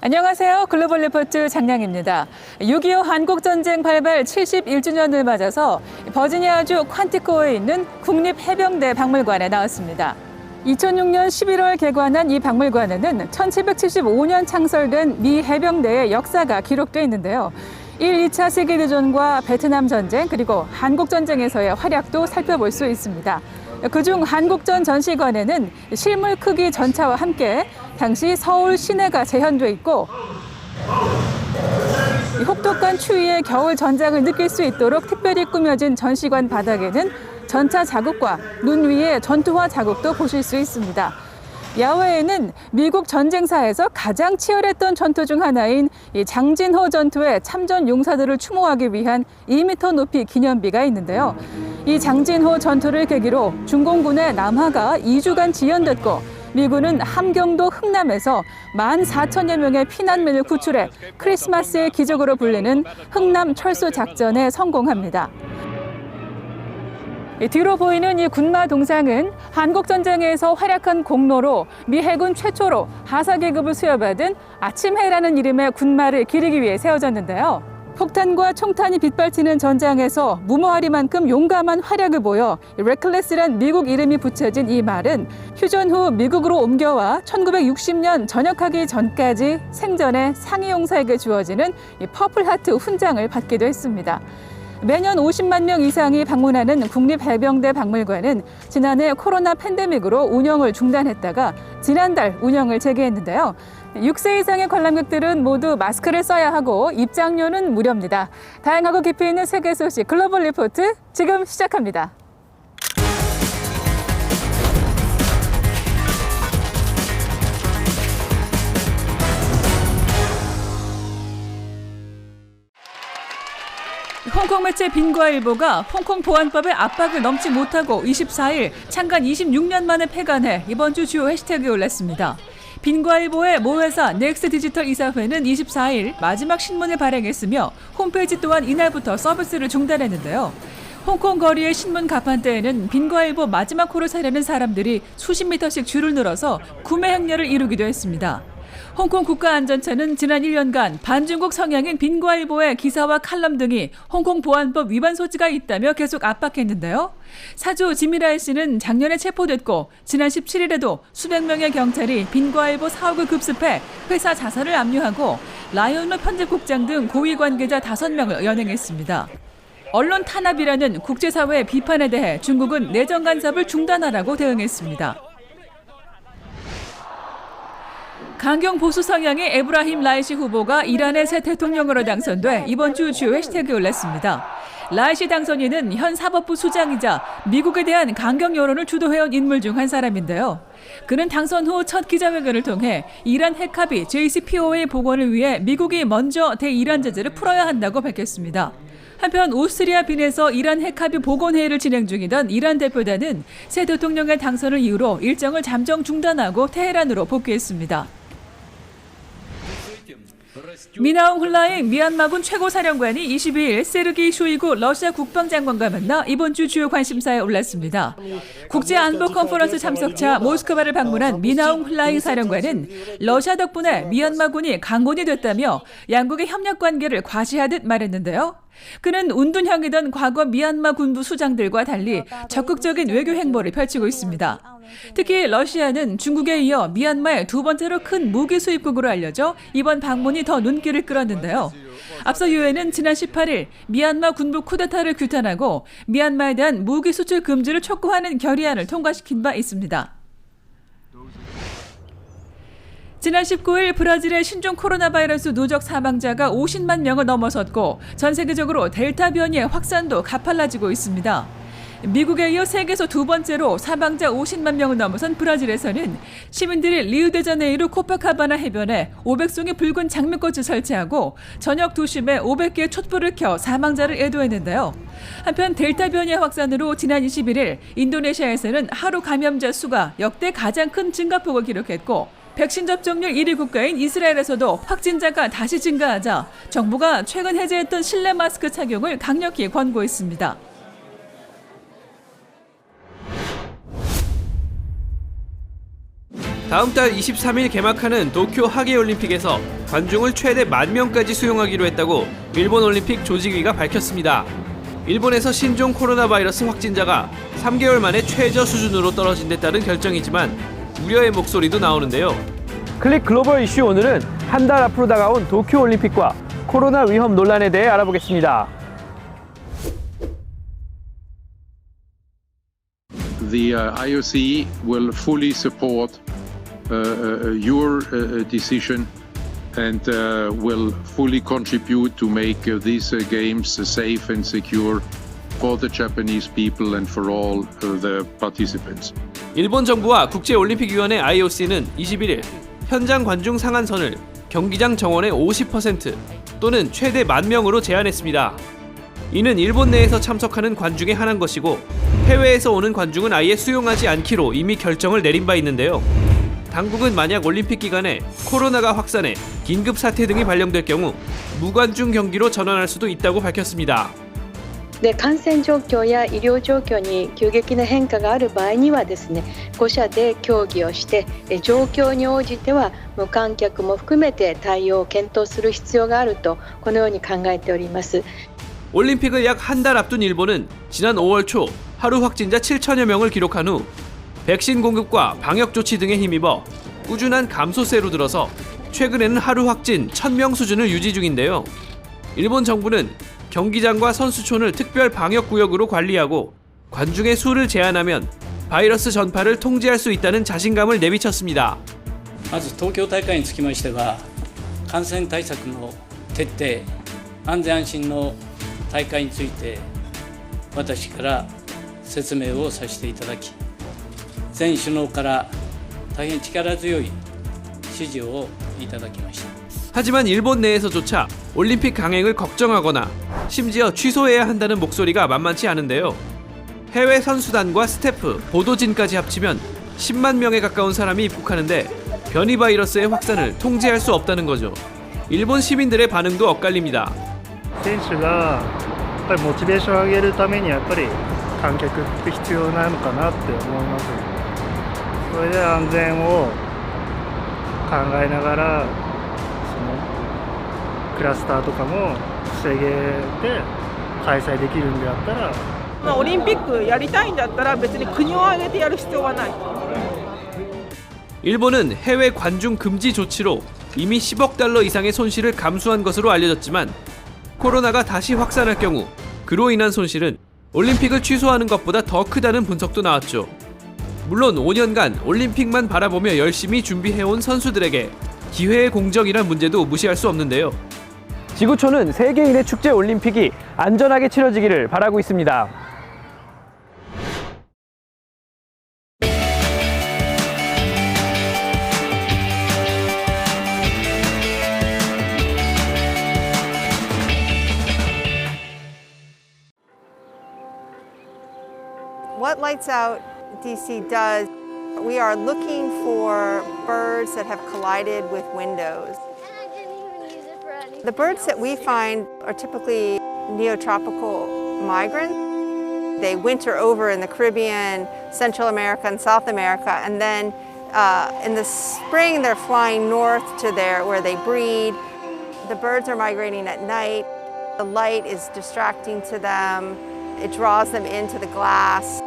안녕하세요. 글로벌 리포트 장량입니다. 6.25 한국전쟁 발발 71주년을 맞아서 버지니아주 퀀티코에 있는 국립해병대 박물관에 나왔습니다. 2006년 11월 개관한 이 박물관에는 1775년 창설된 미 해병대의 역사가 기록되어 있는데요. 1, 2차 세계대전과 베트남 전쟁 그리고 한국전쟁에서의 활약도 살펴볼 수 있습니다. 그중 한국전 전시관에는 실물 크기 전차와 함께 당시 서울 시내가 재현돼 있고 혹독한 추위에 겨울 전장을 느낄 수 있도록 특별히 꾸며진 전시관 바닥에는 전차 자국과 눈 위에 전투화 자국도 보실 수 있습니다. 야외에는 미국 전쟁사에서 가장 치열했던 전투 중 하나인 이 장진호 전투의 참전 용사들을 추모하기 위한 2m 높이 기념비가 있는데요. 이 장진호 전투를 계기로 중공군의 남하가 2주간 지연됐고 미군은 함경도 흥남에서 14,000여 명의 피난민을 구출해 크리스마스의 기적으로 불리는 흥남 철수 작전에 성공합니다. 뒤로 보이는 이 군마 동상은 한국전쟁에서 활약한 공로로 미 해군 최초로 하사계급을 수여받은 아침해라는 이름의 군마를 기리기 위해 세워졌는데요. 폭탄과 총탄이 빗발치는 전장에서 무모하리만큼 용감한 활약을 보여 레클레스란 미국 이름이 붙여진 이 말은 휴전 후 미국으로 옮겨와 1960년 전역하기 전까지 생전에 상위 용사에게 주어지는 이 퍼플하트 훈장을 받기도 했습니다. 매년 50만 명 이상이 방문하는 국립해병대 박물관은 지난해 코로나 팬데믹으로 운영을 중단했다가 지난달 운영을 재개했는데요. 6세 이상의 관람객들은 모두 마스크를 써야 하고 입장료는 무료입니다. 다양하고 깊이 있는 세계 소식 글로벌 리포트 지금 시작합니다. 홍콩 매체 빈과일보가 홍콩 보안법의 압박을 넘지 못하고 24일 창간 26년 만에 폐간해 이번 주 주요 해시태그에 올랐습니다. 빈과일보의 모회사 넥스디지털 이사회는 24일 마지막 신문을 발행했으며 홈페이지 또한 이날부터 서비스를 중단했는데요. 홍콩 거리의 신문 가판대에는 빈과일보 마지막 호를 사려는 사람들이 수십 미터씩 줄을 늘어서 구매 행렬을 이루기도 했습니다. 홍콩 국가안전처는 지난 1년간 반중국 성향인 빈과일보의 기사와 칼럼 등이 홍콩 보안법 위반 소지가 있다며 계속 압박했는데요. 사주 지미라이 씨는 작년에 체포됐고 지난 17일에도 수백 명의 경찰이 빈과일보 사옥을 급습해 회사 자살을 압류하고 라이온루 편집국장 등 고위 관계자 5명을 연행했습니다. 언론 탄압이라는 국제사회의 비판에 대해 중국은 내정 간섭을 중단하라고 대응했습니다. 강경 보수 성향의 에브라힘 라이시 후보가 이란의 새 대통령으로 당선돼 이번 주 주요 해시태그에 올랐습니다. 라이시 당선인은 현 사법부 수장이자 미국에 대한 강경 여론을 주도해온 인물 중 한 사람인데요. 그는 당선 후 첫 기자회견을 통해 이란 핵합의 JCPOA 복원을 위해 미국이 먼저 대이란 제재를 풀어야 한다고 밝혔습니다. 한편 오스트리아 빈에서 이란 핵합의 복원회의를 진행 중이던 이란 대표단은 새 대통령의 당선을 이유로 일정을 잠정 중단하고 테헤란으로 복귀했습니다. 미나옹 훌라잉 미얀마군 최고사령관이 22일 세르게이 쇼이구 러시아 국방장관과 만나 이번 주 주요 관심사에 올랐습니다. 국제안보 컨퍼런스 참석차 모스크바를 방문한 미나옹 훌라잉 사령관은 러시아 덕분에 미얀마군이 강군이 됐다며 양국의 협력 관계를 과시하듯 말했는데요. 그는 운둔형이던 과거 미얀마 군부 수장들과 달리 적극적인 외교 행보를 펼치고 있습니다. 특히 러시아는 중국에 이어 미얀마의 두 번째로 큰 무기 수입국으로 알려져 이번 방문이 더 눈길을 끌었는데요. 앞서 유엔은 지난 18일 미얀마 군부 쿠데타를 규탄하고 미얀마에 대한 무기 수출 금지를 촉구하는 결의안을 통과시킨 바 있습니다. 지난 19일 브라질의 신종 코로나 바이러스 누적 사망자가 50만 명을 넘어섰고 전 세계적으로 델타 변이의 확산도 가팔라지고 있습니다. 미국에 이어 세계에서 두 번째로 사망자 50만 명을 넘어선 브라질에서는 시민들이 리우데자네이루 코파카바나 해변에 500송이 붉은 장미꽃을 설치하고 저녁 2시에 500개의 촛불을 켜 사망자를 애도했는데요. 한편 델타 변이의 확산으로 지난 21일 인도네시아에서는 하루 감염자 수가 역대 가장 큰 증가폭을 기록했고 백신 접종률 1위 국가인 이스라엘에서도 확진자가 다시 증가하자 정부가 최근 해제했던 실내 마스크 착용을 강력히 권고했습니다. 다음 달 23일 개막하는 도쿄 하계올림픽에서 관중을 최대 10,000명까지 수용하기로 했다고 일본 올림픽 조직위가 밝혔습니다. 일본에서 신종 코로나 바이러스 확진자가 3개월 만에 최저 수준으로 떨어진 데 따른 결정이지만 우려의 목소리도 나오는데요. 클릭 글로벌 이슈 오늘은 한 달 앞으로 다가온 도쿄 올림픽과 코로나 위험 논란에 대해 알아보겠습니다. The IOC will fully support your decision and will fully contribute to make these games safe and secure for the Japanese people and for all the participants. 일본 정부와 국제올림픽위원회 IOC는 21일 현장 관중 상한선을 경기장 정원의 50% 또는 최대 10,000명으로 제한했습니다. 이는 일본 내에서 참석하는 관중에 한한 것이고 해외에서 오는 관중은 아예 수용하지 않기로 이미 결정을 내린 바 있는데요. 당국은 만약 올림픽 기간에 코로나가 확산해 긴급 사태 등이 발령될 경우 무관중 경기로 전환할 수도 있다고 밝혔습니다. 感染状況や医療状況に急激な変化がある場合にはですね、5者で協議をして、状況に応じては無観客も含めて対応を検討する必要があるとこのように考えております。 올림픽을 약 한 달 앞둔 일본은 지난 5월 초 하루 확진자 7천여 명을 기록한 후 백신 공급과 방역 조치 등에 힘입어 꾸준한 감소세로 들어서 최근에는 하루 확진 1,000명 수준을 유지 중인데요. 일본 정부는 경기장과 선수촌을 특별 방역구역으로 관리하고 관중의 수를 제한하면 바이러스 전파를 통제할 수 있다는 자신감을 내비쳤습니다. まず東京大会につきましては感染対策の徹底、安全安心の大会について私から説明をさせていただき、全首脳から大変力強い指示をいただきました。 하지만 일본 내에서조차 올림픽 강행을 걱정하거나 심지어 취소해야 한다는 목소리가 만만치 않은데요. 해외 선수단과 스태프, 보도진까지 합치면 10만 명에 가까운 사람이 입국하는데 변이 바이러스의 확산을 통제할 수 없다는 거죠. 일본 시민들의 반응도 엇갈립니다. 選手がやっぱりモチベーションを上げるためにやっぱり観客って必要なのかなって思います。それで安全を考えながらそのクラスターとかも防げて開催できるんであったら、オリンピックやりたいんだったら別に国を挙げてやる必要はない。 일본은 해외 관중 금지 조치로 이미 10억 달러 이상의 손실을 감수한 것으로 알려졌지만 코로나가 다시 확산할 경우 그로 인한 손실은 올림픽을 취소하는 것보다 더 크다는 분석도 나왔죠. 물론 5년간 올림픽만 바라보며 열심히 준비해온 선수들에게 기회의 공정이란 문제도 무시할 수 없는데요. 지구촌은 세계인의 축제 올림픽이 안전하게 치러지기를 바라고 있습니다. What Lights Out DC does, we are looking for birds that have collided with windows. The birds that we find are typically neotropical migrants. They winter over in the Caribbean, Central America, and South America, and then in the spring they're flying north to where they breed. The birds are migrating at night. The light is distracting to them. It draws them into the glass.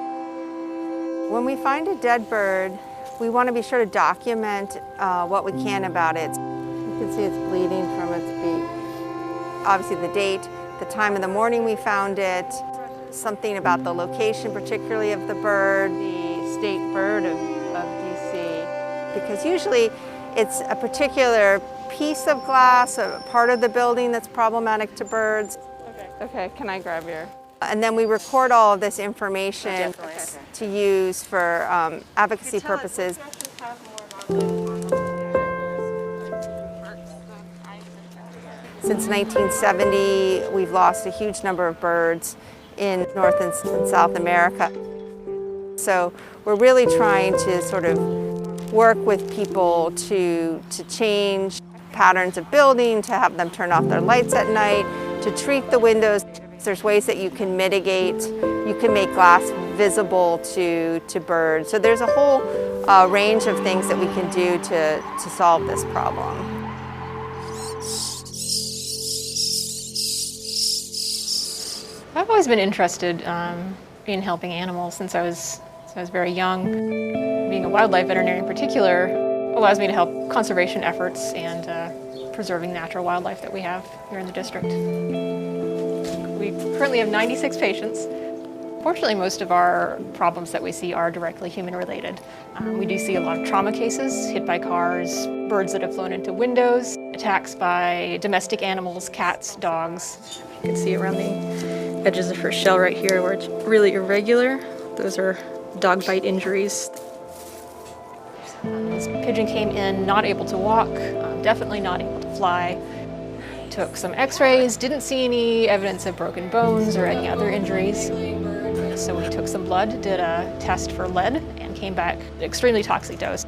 When we find a dead bird, we want to be sure to document what we can about it. You can see it's bleeding from its beak. Obviously the date, the time of the morning we found it, something about the location particularly of the bird, the state bird of DC. Because usually it's a particular piece of glass, a part of the building that's problematic to birds. Okay, can I grab your? And then we record all of this information to use for advocacy purposes. Since 1970, we've lost a huge number of birds in North and South America. So we're really trying to sort of work with people to change patterns of building, to have them turn off their lights at night, to treat the windows. There's ways that you can mitigate. You can make glass visible to birds. So there's a whole range of things that we can do to solve this problem. I've always been interested in helping animals since I was very young. Being a wildlife veterinarian in particular allows me to help conservation efforts and preserving natural wildlife that we have here in the district. We currently have 96 patients. Fortunately, most of our problems that we see are directly human-related. We do see a lot of trauma cases, hit by cars, birds that have flown into windows, attacks by domestic animals, cats, dogs. You can see around the edges of her shell right here where it's really irregular. Those are dog bite injuries. This pigeon came in not able to walk, definitely not able to fly. Took some x-rays, didn't see any evidence of broken bones or any other injuries. So we took some blood, did a test for lead, and came back at extremely toxic dose.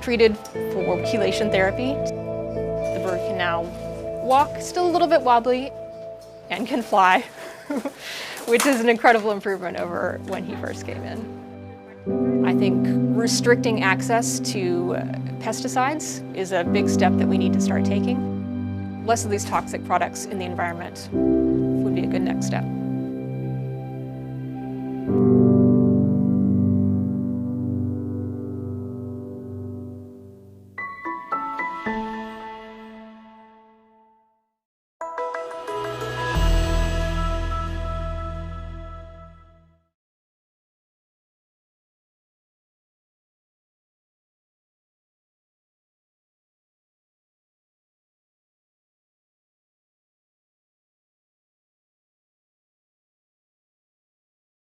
Treated for chelation therapy. The bird can now walk, still a little bit wobbly, and can fly, which is an incredible improvement over when he first came in. I think restricting access to pesticides is a big step that we need to start taking. Less of these toxic products in the environment would be a good next step.